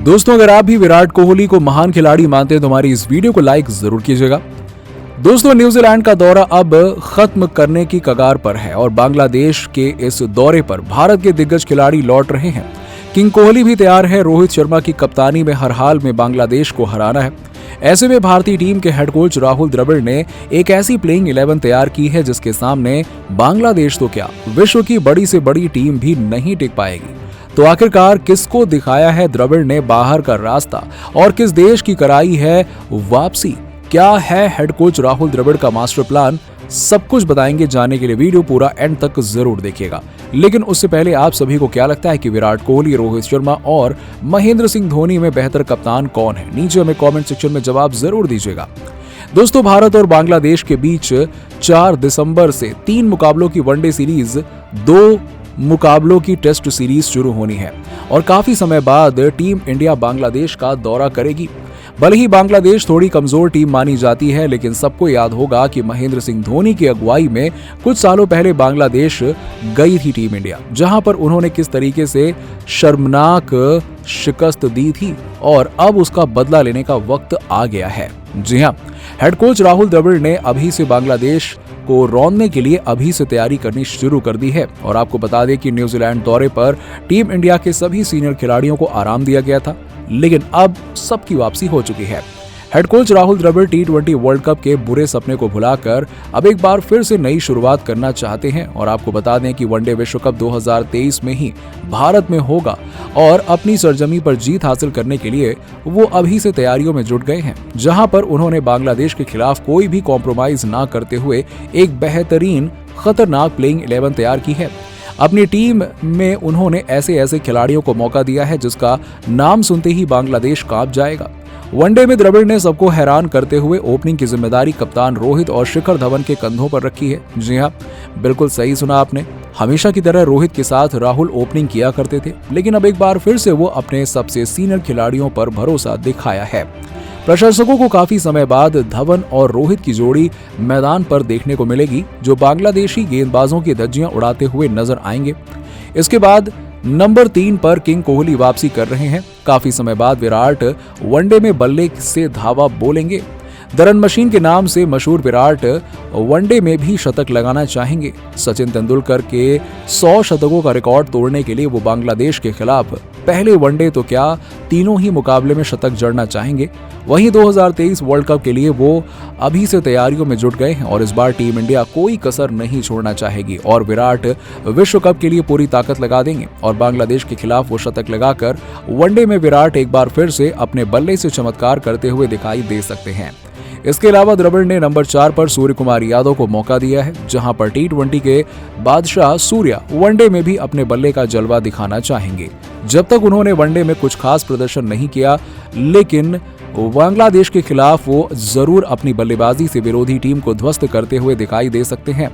दोस्तों, अगर आप भी विराट कोहली को महान खिलाड़ी मानते हैं तो हमारी इस वीडियो को लाइक जरूर कीजिएगा। दोस्तों, न्यूजीलैंड का दौरा अब खत्म करने की कगार पर है और बांग्लादेश के इस दौरे पर भारत के दिग्गज खिलाड़ी लौट रहे हैं। किंग कोहली भी तैयार है रोहित शर्मा की कप्तानी में हर हाल में बांग्लादेश को हराना है। ऐसे में भारतीय टीम के हेड कोच राहुल द्रविड़ ने एक ऐसी प्लेइंग 11 तैयार की है जिसके सामने बांग्लादेश तो क्या, विश्व की बड़ी से बड़ी टीम भी नहीं टिक पाएगी। तो आखिरकार किसको दिखाया है द्रविड़ ने बाहर का रास्ता और किस देश की कराई है वापसी? क्या है हेड कोच राहुल द्रविड़ का मास्टर प्लान? सब कुछ बताएंगे। जानने के लिए वीडियो पूरा एंड तक जरूर देखिएगा। लेकिन उससे पहले आप सभी को क्या लगता है कि विराट कोहली, रोहित शर्मा और महेंद्र सिंह धोनी में बेहतर कप्तान कौन है? नीचे हमें कमेंट सेक्शन में जवाब जरूर दीजिएगा। दोस्तों, भारत और बांग्लादेश के बीच 4 दिसंबर से 3 मुकाबलों की वनडे सीरीज, 2 मुकाबलों की टेस्ट सीरीज शुरू होनी है और काफी समय बाद टीम इंडिया बांग्लादेश का दौरा करेगी। भले ही बांग्लादेश थोड़ी कमजोर टीम मानी जाती है, लेकिन सबको याद होगा कि महेंद्र सिंह धोनी की अगुवाई में कुछ सालों पहले बांग्लादेश गई थी टीम इंडिया, जहां पर उन्होंने किस तरीके से शर्मनाक शिकस्त दी थी और अब उसका बदला लेने का वक्त आ गया है। जी हां, हेड कोच राहुल द्रविड़ ने अभी से बांग्लादेश को रौंदने के लिए अभी से तैयारी करनी शुरू कर दी है। और आपको बता दें कि न्यूजीलैंड दौरे पर टीम इंडिया के सभी सीनियर खिलाड़ियों को आराम दिया गया था, लेकिन अब सबकी वापसी हो चुकी है। Head coach Rahul Dravid T20 world cup के बुरे सपने को भुलाकर अब एक बार फिर से नई शुरुआत करना चाहते हैं। और आपको बता दें कि वनडे विश्व कप 2023 में ही भारत में होगा और अपनी सरजमी पर जीत हासिल करने के लिए वो अभी से तैयारियों में जुट गए हैं, जहां पर उन्होंने बांग्लादेश के खिलाफ कोई भी कॉम्प्रोमाइज ना करते हुए एक बेहतरीन खतरनाक प्लेइंग 11 तैयार की है। अपनी टीम में उन्होंने ऐसे खिलाड़ियों को मौका दिया है जिसका नाम सुनते ही बांग्लादेश कांप जाएगा। वनडे में द्रविड़ ने सबको हैरान करते हुए ओपनिंग की जिम्मेदारी कप्तान रोहित और शिखर धवन के कंधों पर रखी है। जी हां, बिल्कुल सही सुना आपने। हमेशा की तरह रोहित के साथ राहुल ओपनिंग किया करते थे, लेकिन अब एक बार फिर से वो अपने सबसे सीनियर खिलाड़ियों पर भरोसा दिखाया है। प्रशंसकों को काफी समय बाद धवन और रोहित की जोड़ी मैदान पर देखने को मिलेगी, जो बांग्लादेशी गेंदबाजों की धज्जियां उड़ाते हुए नजर आएंगे। इसके बाद नंबर 3 पर किंग कोहली वापसी कर रहे हैं। काफी समय बाद विराट वनडे में बल्ले से धावा बोलेंगे। दरन मशीन के नाम से मशहूर विराट वनडे में भी शतक लगाना चाहेंगे। सचिन तेंदुलकर के 100 शतकों का रिकॉर्ड तोड़ने के लिए वो बांग्लादेश के खिलाफ पहले वनडे तो क्या, तीनों ही मुकाबले में शतक जड़ना चाहेंगे। वहीं 2023 वर्ल्ड कप के लिए वो अभी से तैयारियों में जुट गए हैं और इस बार टीम इंडिया कोई कसर नहीं छोड़ना चाहेगी और विराट विश्व कप के लिए पूरी ताकत लगा देंगे और बांग्लादेश के खिलाफ वो शतक लगाकर वनडे में विराट एक बार फिर से अपने बल्ले से चमत्कार करते हुए दिखाई दे सकते हैं। इसके अलावा द्रविड़ ने नंबर 4 पर सूर्य कुमार यादव को मौका दिया है, जहां पर T20 के बादशाह सूर्या वनडे में भी अपने बल्ले का जलवा दिखाना चाहेंगे। जब तक उन्होंने वनडे में कुछ खास प्रदर्शन नहीं किया, लेकिन बांग्लादेश के खिलाफ वो जरूर अपनी बल्लेबाजी से विरोधी टीम को ध्वस्त करते हुए दिखाई दे सकते हैं।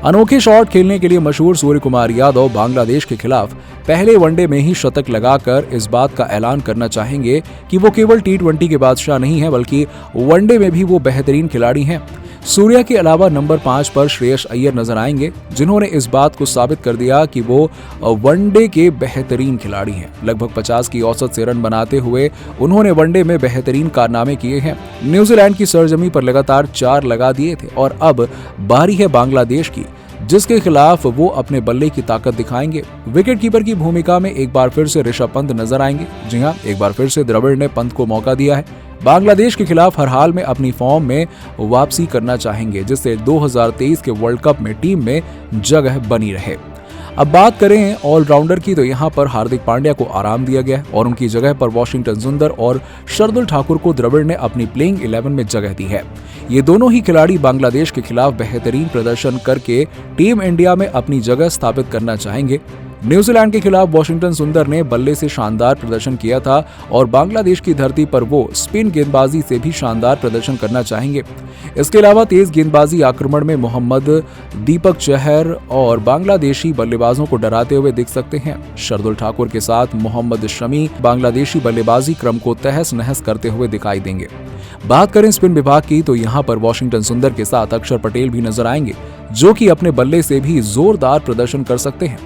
अनोखे शॉट खेलने के लिए मशहूर सूर्य कुमार यादव बांग्लादेश के खिलाफ पहले वनडे में ही शतक लगाकर इस बात का ऐलान करना चाहेंगे कि वो केवल T20 के बादशाह नहीं है, बल्कि वनडे में भी वो बेहतरीन खिलाड़ी हैं। सूर्या के अलावा नंबर 5 पर श्रेयस अय्यर नजर आएंगे, जिन्होंने इस बात को साबित कर दिया कि वो वनडे के बेहतरीन खिलाड़ी हैं। लगभग 50 की औसत से रन बनाते हुए उन्होंने वनडे में बेहतरीन कारनामे किए हैं। न्यूजीलैंड की सरजमी पर लगातार 4 लगा दिए थे और अब बारी है बांग्लादेश की, जिसके खिलाफ वो अपने बल्ले की ताकत दिखाएंगे। विकेटकीपर की भूमिका में एक बार फिर से ऋषभ पंत नजर आएंगे। जी हां, एक बार फिर से द्रविड़ ने पंत को मौका दिया है। बांग्लादेश के खिलाफ हर हाल में अपनी फॉर्म में वापसी करना चाहेंगे, जिससे 2023 के वर्ल्ड कप में टीम में जगह बनी रहे। अब बात करें ऑलराउंडर की, तो यहाँ पर हार्दिक पांड्या को आराम दिया गया और उनकी जगह पर वाशिंगटन सुंदर और शार्दुल ठाकुर को द्रविड़ ने अपनी प्लेइंग 11 में जगह दी है। ये दोनों ही खिलाड़ी बांग्लादेश के खिलाफ बेहतरीन प्रदर्शन करके टीम इंडिया में अपनी जगह स्थापित करना चाहेंगे। न्यूजीलैंड के खिलाफ वाशिंगटन सुंदर ने बल्ले से शानदार प्रदर्शन किया था और बांग्लादेश की धरती पर वो स्पिन गेंदबाजी से भी शानदार प्रदर्शन करना चाहेंगे। इसके अलावा तेज गेंदबाजी आक्रमण में मोहम्मद दीपक चहर और बांग्लादेशी बल्लेबाजों को डराते हुए दिख सकते हैं। शार्दुल ठाकुर के साथ मोहम्मद शमी बांग्लादेशी बल्लेबाजी क्रम को तहस नहस करते हुए दिखाई देंगे। बात करें स्पिन विभाग की, तो यहाँ पर वाशिंगटन सुंदर के साथ अक्षर पटेल भी नजर आएंगे, जो कि अपने बल्ले से भी जोरदार प्रदर्शन कर सकते हैं।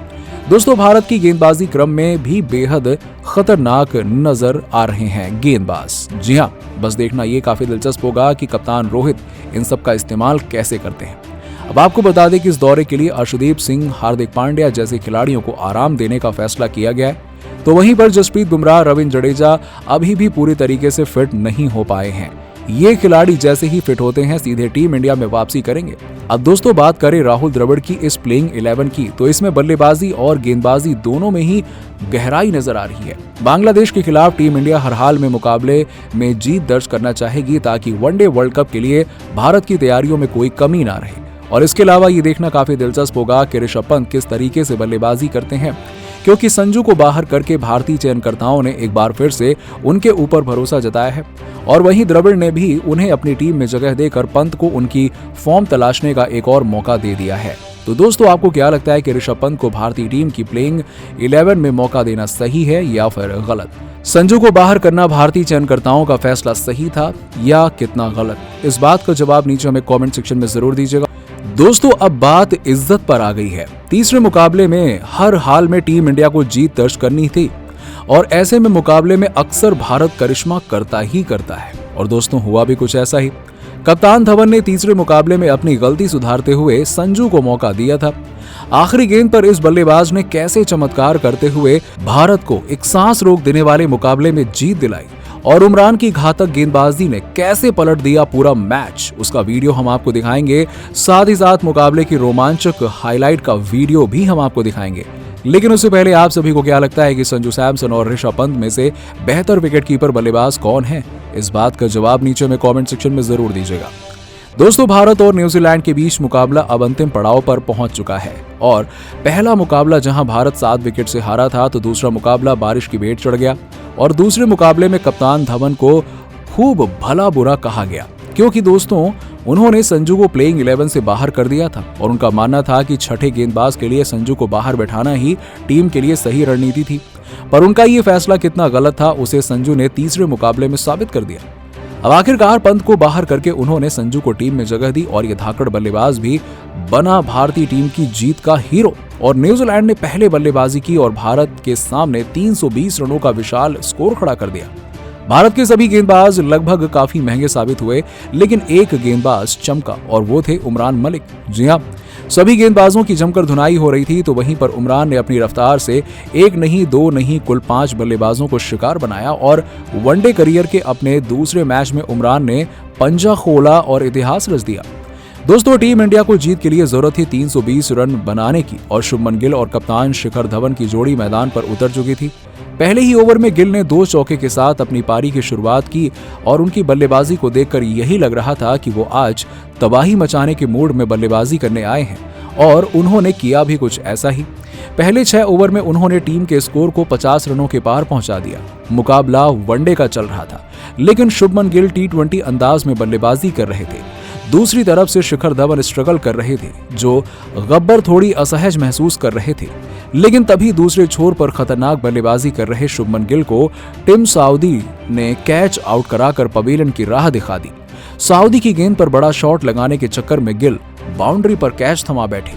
दोस्तों भारत की गेंदबाजी क्रम में भी बेहद खतरनाक नजर आ रहे हैं गेंदबाज। जी हाँ, बस देखना ये काफी दिलचस्प होगा कि कप्तान रोहित इन सब का इस्तेमाल कैसे करते हैं। अब आपको बता दें कि इस दौरे के लिए अर्शदीप सिंह, हार्दिक पांड्या जैसे खिलाड़ियों को आराम देने का फैसला किया गया है। तो वहीं पर जसप्रीत बुमराह, रविंद्र जडेजा अभी भी पूरी तरीके से फिट नहीं हो पाए हैं। ये खिलाड़ी जैसे ही फिट होते हैं सीधे टीम इंडिया में वापसी करेंगे। अब दोस्तों बात करें राहुल द्रविड़ की इस प्लेइंग 11 की, तो इसमें बल्लेबाजी और गेंदबाजी दोनों में ही गहराई नजर आ रही है। बांग्लादेश के खिलाफ टीम इंडिया हर हाल में मुकाबले में जीत दर्ज करना चाहेगी ताकि वनडे वर्ल्ड कप के लिए भारत की तैयारियों में कोई कमी ना रहे। और इसके अलावा ये देखना काफी दिलचस्प होगा कि ऋषभ पंत किस तरीके से बल्लेबाजी करते हैं, क्योंकि संजू को बाहर करके भारतीय चयनकर्ताओं ने एक बार फिर से उनके ऊपर भरोसा जताया है। और वहीं द्रविड़ ने भी उन्हें अपनी टीम में जगह देकर पंत को उनकी फॉर्म तलाशने का एक और मौका दे दिया है। तो दोस्तों आपको क्या लगता है कि ऋषभ पंत को भारतीय टीम की प्लेइंग 11 में मौका देना सही है या फिर गलत? संजू को बाहर करना भारतीय चयनकर्ताओं का फैसला सही था या कितना गलत? इस बात का जवाब नीचे हमें कमेंट सेक्शन में जरूर दीजिएगा। दोस्तों अब बात इज्जत पर आ गई है। तीसरे मुकाबले में हर हाल में टीम इंडिया को जीत दर्ज करनी थी और ऐसे में मुकाबले में अक्सर भारत करिश्मा करता ही करता है। और दोस्तों हुआ भी कुछ ऐसा ही। कप्तान धवन ने तीसरे मुकाबले में अपनी गलती सुधारते हुए संजू को मौका दिया था। आखिरी गेंद पर इस बल्लेबाज ने कैसे चमत्कार करते हुए भारत को एक सांस रोक देने वाले मुकाबले में जीत दिलाई और उमरान की घातक गेंदबाजी ने कैसे पलट दिया पूरा मैच, उसका वीडियो हम आपको दिखाएंगे। साथ ही साथ मुकाबले की रोमांचक हाईलाइट का वीडियो भी हम आपको दिखाएंगे। लेकिन उससे पहले आप सभी को क्या लगता है कि संजू सैमसन और ऋषभ पंत में से बेहतर विकेटकीपर बल्लेबाज कौन है? इस बात का जवाब नीचे में कमेंट सेक्शन में जरूर दीजिएगा। दोस्तों भारत और न्यूजीलैंड के बीच मुकाबला अब अंतिम पड़ाव पर पहुंच चुका है और पहला मुकाबला जहां भारत 7 विकेट से हारा था, तो दूसरा मुकाबला बारिश की भेंट चढ़ गया और दूसरे मुकाबले में कप्तान धवन को खूब भला बुरा कहा गया, क्योंकि दोस्तों उन्होंने संजू को प्लेइंग 11 से बाहर कर दिया था और उनका मानना था कि छठे गेंदबाज के लिए संजू को बाहर बैठाना ही टीम के लिए सही रणनीति थी। पर उनका ये फैसला कितना गलत था उसे संजू ने तीसरे मुकाबले में साबित कर दिया। अब आखिरकार पंत को बाहर करके उन्होंने संजू को टीम में जगह दी और ये धाकड़ बल्लेबाज भी बना भारतीय टीम की जीत का हीरो। और न्यूजीलैंड ने पहले बल्लेबाजी की और भारत के सामने 320 रनों का विशाल स्कोर खड़ा कर दिया। भारत के सभी गेंदबाज लगभग काफी महंगे साबित हुए, लेकिन एक गेंदबाज चमका और वो थे उमरान मलिक। जी हाँ, सभी गेंदबाजों की जमकर धुनाई हो रही थी, तो वहीं पर उमरान ने अपनी रफ्तार से एक नहीं, दो नहीं, कुल 5 बल्लेबाजों को शिकार बनाया और वनडे करियर के अपने दूसरे मैच में उमरान ने पंजा खोला और इतिहास रच दिया। दोस्तों टीम इंडिया को जीत के लिए जरूरत थी 320 रन बनाने की और शुभमन गिल और कप्तान शिखर धवन की जोड़ी मैदान पर उतर चुकी थी। पहले ही ओवर में गिल ने 2 चौके के साथ अपनी पारी की शुरुआत की और उनकी बल्लेबाजी को देखकर यही लग रहा था कि वो आज तबाही मचाने के मूड में बल्लेबाजी करने आए हैं और उन्होंने किया भी कुछ ऐसा ही। पहले 6 ओवर में उन्होंने टीम के स्कोर को 50 रनों के पार पहुंचा दिया। मुकाबला वनडे का चल रहा था, लेकिन शुभमन गिल T20 अंदाज में बल्लेबाजी कर रहे थे। दूसरी तरफ से शिखर धवन स्ट्रगल कर रहे थे, जो गब्बर थोड़ी असहज महसूस कर रहे थे। लेकिन तभी दूसरे छोर पर खतरनाक बल्लेबाजी कर रहे शुभमन गिल को टिम साउदी ने कैच आउट कराकर पवेलियन की राह दिखा दी। साउदी की गेंद पर बड़ा शॉट लगाने के चक्कर में गिल बाउंड्री पर कैच थमा बैठे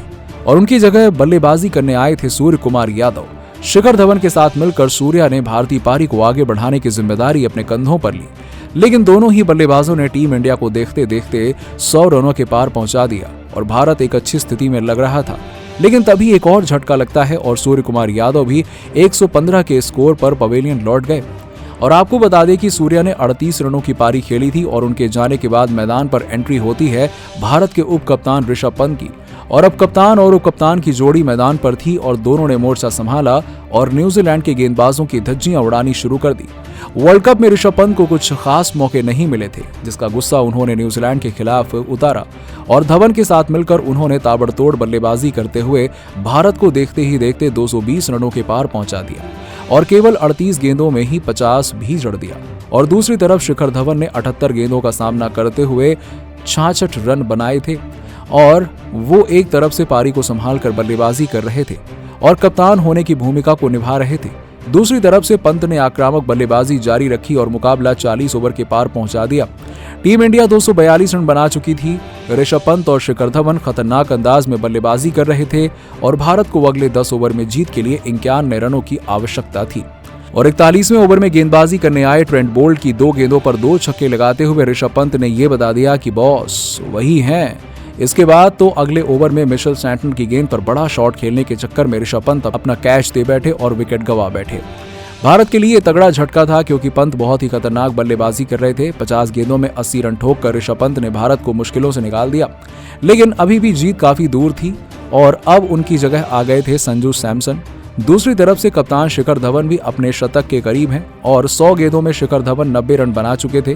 और उनकी जगह बल्लेबाजी करने आए थे सूर्य कुमार यादव। शिखर धवन के साथ मिलकर सूर्या ने भारतीय पारी को आगे बढ़ाने की जिम्मेदारी अपने कंधों पर ली, लेकिन दोनों ही बल्लेबाजों ने टीम इंडिया को देखते देखते 100 रनों के पार पहुंचा दिया और भारत एक अच्छी स्थिति में लग रहा था। लेकिन तभी एक और झटका लगता है और सूर्य कुमार यादव भी 115 के स्कोर पर पवेलियन लौट गए। और आपको बता दें कि सूर्या ने 38 रनों की पारी खेली थी और उनके जाने के बाद मैदान पर एंट्री होती है भारत के उप कप्तान ऋषभ पंत की। और अब कप्तान और उप कप्तान की जोड़ी मैदान पर थी और दोनों ने मोर्चा संभाला और न्यूजीलैंड के गेंदबाजों की धज्जियां उड़ानी शुरू कर दी। वर्ल्ड कप में ऋषभ पंत को कुछ खास मौके नहीं मिले थे, जिसका गुस्सा उन्होंने न्यूजीलैंड के खिलाफ उतारा और धवन के साथ मिलकर उन्होंने ताबड़तोड़ बल्लेबाजी करते हुए भारत को देखते ही देखते 220 रनों के पार पहुंचा दिया और केवल 38 गेंदों में ही 50 भी जड़ दिया। और दूसरी तरफ शिखर धवन ने 78 गेंदों का सामना करते हुए 66 रन बनाए थे और वो एक तरफ से पारी को संभाल कर बल्लेबाजी कर रहे थे और कप्तान होने की भूमिका को निभा रहे थे। दूसरी तरफ से पंत ने आक्रामक बल्लेबाजी जारी रखी और मुकाबला 40 ओवर के पार पहुंचा दिया। टीम इंडिया 242 रन बना चुकी थी। ऋषभ पंत और शिखर धवन खतरनाक अंदाज में बल्लेबाजी कर रहे थे और भारत को अगले 10 ओवर में जीत के लिए 51 रनों की आवश्यकता थी। और 41वें ओवर में गेंदबाजी करने आए ट्रेंट बोल्ट की 2 गेंदों पर 2 छक्के लगाते हुए ऋषभ पंत ने यह बता दिया कि बॉस वही हैं। इसके बाद तो अगले ओवर में मिशेल सैंटनर की गेंद पर बड़ा शॉट खेलने के चक्कर में ऋषभ पंत अपना कैच दे बैठे और विकेट गंवा बैठे। भारत के लिए तगड़ा झटका था क्योंकि पंत बहुत ही खतरनाक बल्लेबाजी कर रहे थे। 50 गेंदों में 80 रन ठोककर ऋषभ पंत ने भारत को मुश्किलों से निकाल दिया, लेकिन अभी भी जीत काफी दूर थी और अब उनकी जगह आ गए थे संजू सैमसन। दूसरी तरफ से कप्तान शिखर धवन भी अपने शतक के करीब हैं और 100 गेंदों में शिखर धवन 90 रन बना चुके थे।